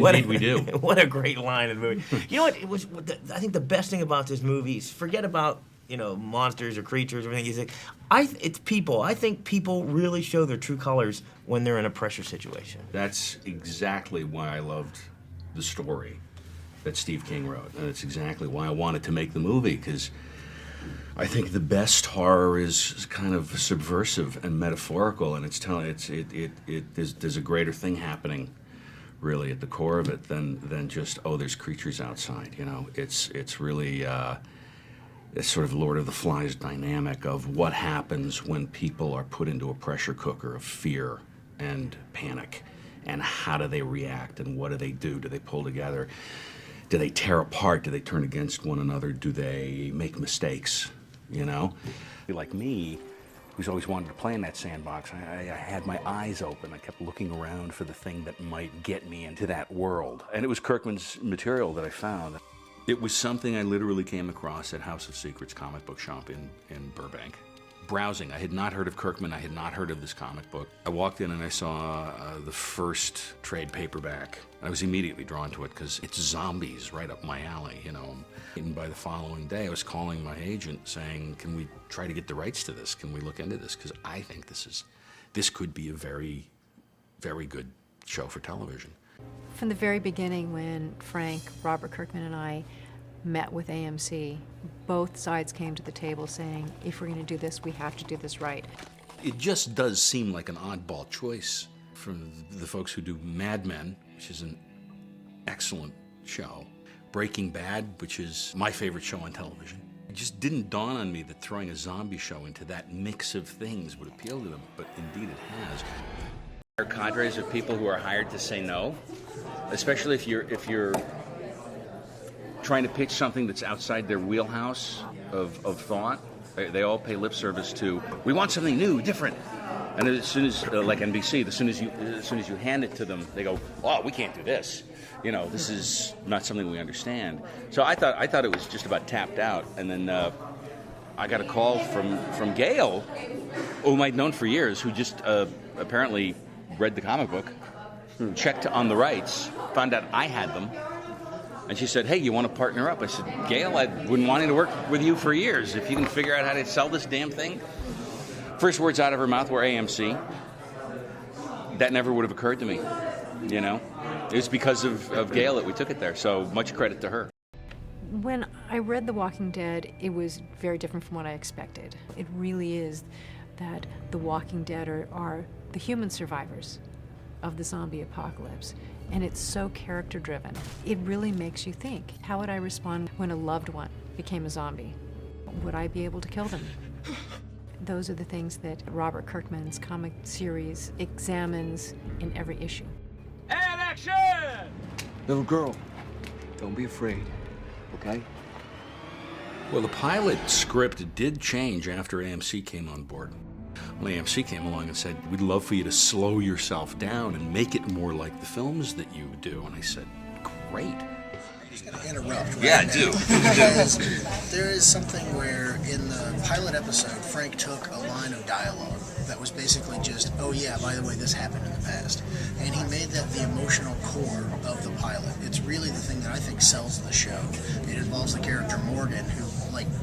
Indeed, we do. What a great line in the movie. You know what? I think the best thing about this movie is forget about monsters or creatures or anything. It's people. I think people really show their true colors when they're in a pressure situation. That's exactly why I loved the story that Steve King wrote, and it's exactly why I wanted to make the movie, because I think the best horror is kind of subversive and metaphorical, and there's a greater thing happening, really, at the core of it than just, oh, there's creatures outside. It's really it's sort of Lord of the Flies dynamic of what happens when people are put into a pressure cooker of fear and panic, and how do they react, and what do they do? Do they pull together? Do they tear apart? Do they turn against one another? Do they make mistakes? Like me, who's always wanted to play in that sandbox, I had my eyes open. I kept looking around for the thing that might get me into that world. And it was Kirkman's material that I found. It was something I literally came across at House of Secrets comic book shop in Burbank. Browsing, I had not heard of Kirkman, I had not heard of this comic book. I walked in and I saw the first trade paperback. I was immediately drawn to it because it's zombies right up my alley, And by the following day, I was calling my agent saying, can we try to get the rights to this? Can we look into this? Because I think this could be a very, very good show for television. From the very beginning, when Frank, Robert Kirkman, and I met with AMC, both sides came to the table saying, if we're going to do this, we have to do this right. It just does seem like an oddball choice from the folks who do Mad Men, which is an excellent show, Breaking Bad, which is my favorite show on television. It just didn't dawn on me that throwing a zombie show into that mix of things would appeal to them, but indeed it has. There are cadres of people who are hired to say no, especially if you're trying to pitch something that's outside their wheelhouse of thought. They all pay lip service to, we want something new, different. And as soon as, like NBC, as soon as you hand it to them, they go, oh, we can't do this. This is not something we understand. So I thought it was just about tapped out. And then I got a call from Gail, whom I'd known for years, who just apparently read the comic book, checked on the rights, found out I had them. And she said, hey, you want to partner up? I said, Gail, I've been wanting to work with you for years. If you can figure out how to sell this damn thing. First words out of her mouth were AMC. That never would have occurred to me, It was because of Gail that we took it there, so much credit to her. When I read The Walking Dead, it was very different from what I expected. It really is that The Walking Dead are the human survivors of the zombie apocalypse. And it's so character-driven. It really makes you think. How would I respond when a loved one became a zombie? Would I be able to kill them? Those are the things that Robert Kirkman's comic series examines in every issue. And action! Little girl, don't be afraid, okay? Well, the pilot script did change after AMC came on board. When AMC came along and said, we'd love for you to slow yourself down and make it more like the films that you do. And I said, great. I'm just going to interrupt. Right Yeah, now, do. Because there is something where in the pilot episode, Frank took a line of dialogue that was basically just, oh yeah, by the way, this happened in the past. And he made that the emotional core of the pilot. It's really the thing that I think sells the show. It involves the character Morgan, who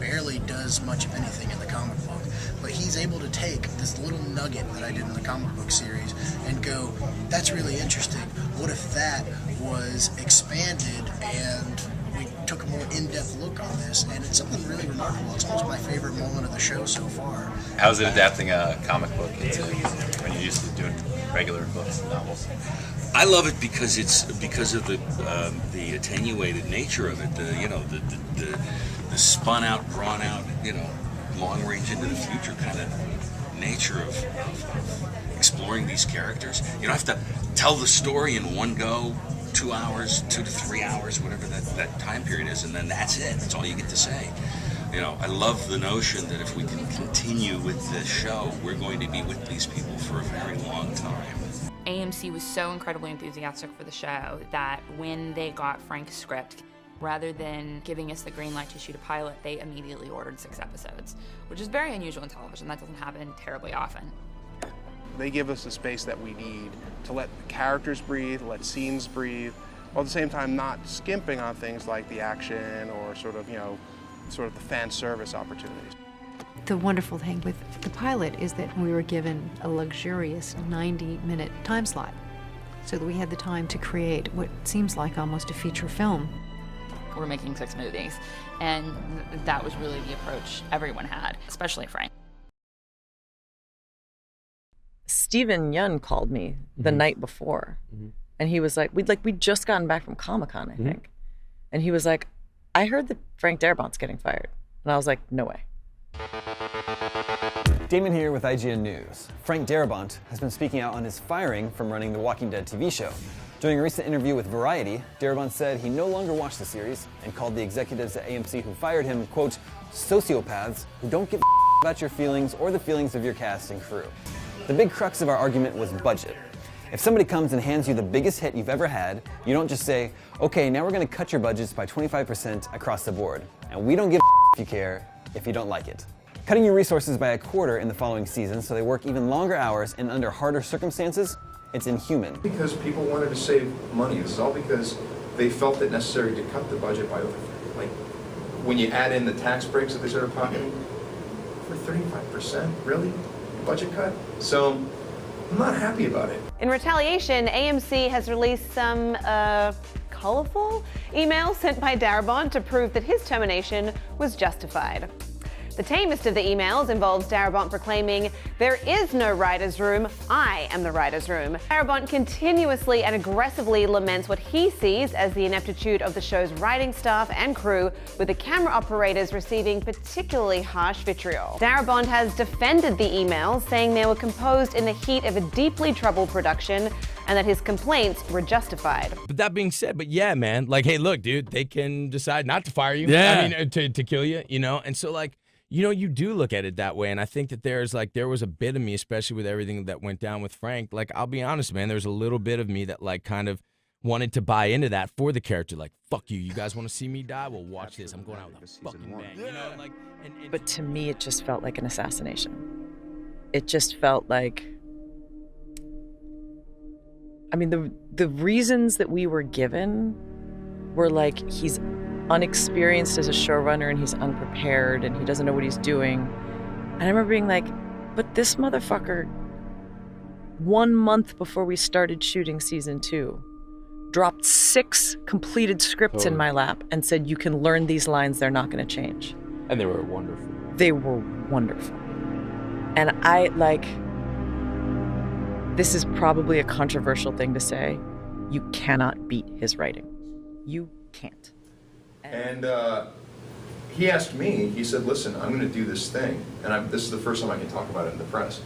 barely does much of anything in the comic book. But he's able to take this little nugget that I did in the comic book series and go, that's really interesting. What if that was expanded and we took a more in-depth look on this? And it's something really remarkable. It's almost my favorite moment of the show so far. How's it adapting a comic book into when you're used to doing regular books and novels? I love it because of the attenuated nature of it. The spun out, drawn out, long range into the future kind of nature of exploring these characters. You don't have to tell the story in one go, 2 hours, 2 to 3 hours, whatever that time period is, and then that's it. That's all you get to say. I love the notion that if we can continue with this show, we're going to be with these people for a very long time. AMC was so incredibly enthusiastic for the show that when they got Frank's script, rather than giving us the green light to shoot a pilot, they immediately ordered 6 episodes, which is very unusual in television. That doesn't happen terribly often. They give us the space that we need to let the characters breathe, let scenes breathe, while at the same time not skimping on things like the action or sort of the fan service opportunities. The wonderful thing with the pilot is that we were given a luxurious 90-minute time slot, so that we had the time to create what seems like almost a feature film. We're making 6 movies, and that was really the approach everyone had, especially Frank. Steven Yeun called me the night before, and he was like, we'd just gotten back from Comic-Con, I think, and he was like, I heard that Frank Darabont's getting fired, and I was like, no way. Damon here with IGN News. Frank Darabont has been speaking out on his firing from running the Walking Dead TV show. During a recent interview with Variety, Darabont said he no longer watched the series and called the executives at AMC who fired him, quote, sociopaths who don't give a about your feelings or the feelings of your cast and crew. The big crux of our argument was budget. If somebody comes and hands you the biggest hit you've ever had, you don't just say, okay, now we're going to cut your budgets by 25% across the board, and we don't give a if you care if you don't like it. Cutting your resources by a quarter in the following season so they work even longer hours and under harder circumstances, it's inhuman. Because people wanted to save money. This is all because they felt it necessary to cut the budget by over, like, when you add in the tax breaks that they started pocketing, for 35%, really? Budget cut? So, I'm not happy about it. In retaliation, AMC has released some, colorful emails sent by Darabont to prove that his termination was justified. The tamest of the emails involves Darabont proclaiming, "There is no writer's room, I am the writer's room." Darabont continuously and aggressively laments what he sees as the ineptitude of the show's writing staff and crew, with the camera operators receiving particularly harsh vitriol. Darabont has defended the emails, saying they were composed in the heat of a deeply troubled production and that his complaints were justified. But that being said, yeah, man, like, hey, look, dude, they can decide not to fire you. Yeah. I mean, to kill you, you know? And so, like, you know, you do look at it that way, and I think that there was a bit of me, especially with everything that went down with Frank. Like, I'll be honest, man, there's a little bit of me that, like, kind of wanted to buy into that for the character. Like, fuck you guys want to see me die? Well, watch this. I'm going out with a fucking bang. You know, like, But to me, it just felt like an assassination. It just felt like, I mean, the reasons that we were given were like, he's unexperienced as a showrunner and he's unprepared and he doesn't know what he's doing. And I remember being like, but this motherfucker, 1 month before we started shooting season 2, dropped 6 completed scripts in my lap and said, you can learn these lines, they're not going to change. And they were wonderful. They were wonderful. And I, like, this is probably a controversial thing to say. You cannot beat his writing. You can't. And he asked me, he said, listen, I'm going to do this thing, and this is the first time I can talk about it in the press.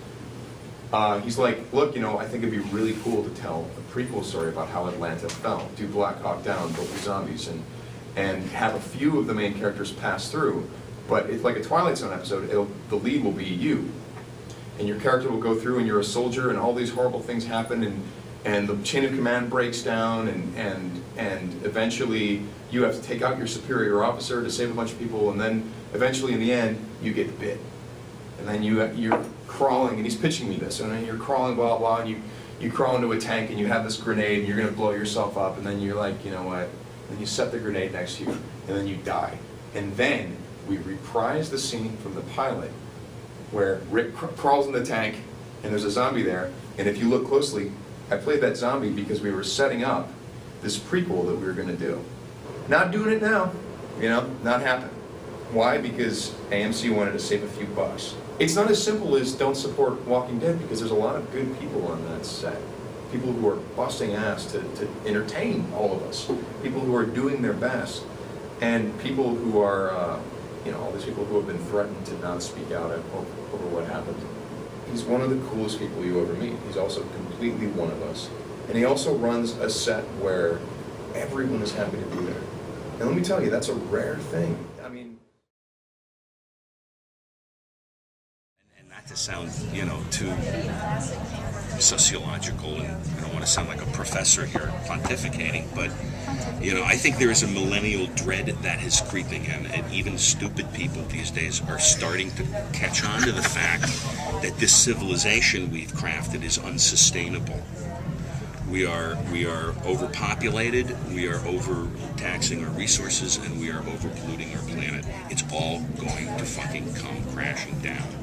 He's like, look, you know, I think it'd be really cool to tell a prequel story about how Atlanta fell, do Black Hawk Down, but with zombies, and have a few of the main characters pass through, but it's like a Twilight Zone episode, the lead will be you. And your character will go through and you're a soldier and all these horrible things happen and the chain of command breaks down and eventually you have to take out your superior officer to save a bunch of people, and then eventually in the end you get bit. And then you're crawling, and he's pitching me this, and then you're crawling, blah, blah, and you crawl into a tank and you have this grenade and you're gonna blow yourself up, and then you're like, you know what, and you set the grenade next to you, and then you die. And then we reprise the scene from the pilot where Rick crawls in the tank and there's a zombie there, and if you look closely, I played that zombie because we were setting up this prequel that we were gonna do. Not doing it now, you know, not happening. Why? Because AMC wanted to save a few bucks. It's not as simple as don't support Walking Dead, because there's a lot of good people on that set. People who are busting ass to entertain all of us. People who are doing their best. And people who are, you know, all these people who have been threatened to not speak out over what happened. He's one of the coolest people you ever meet. He's also completely one of us. And he also runs a set where everyone is happy to be there. And let me tell you, that's a rare thing. I mean... And not to sound, you know, too sociological, and I don't want to sound like a professor here pontificating, but, you know, I think there is a millennial dread that is creeping in, and even stupid people these days are starting to catch on to the fact that this civilization we've crafted is unsustainable. We are overpopulated, we are overtaxing our resources, and we are overpolluting our planet. It's all going to fucking come crashing down.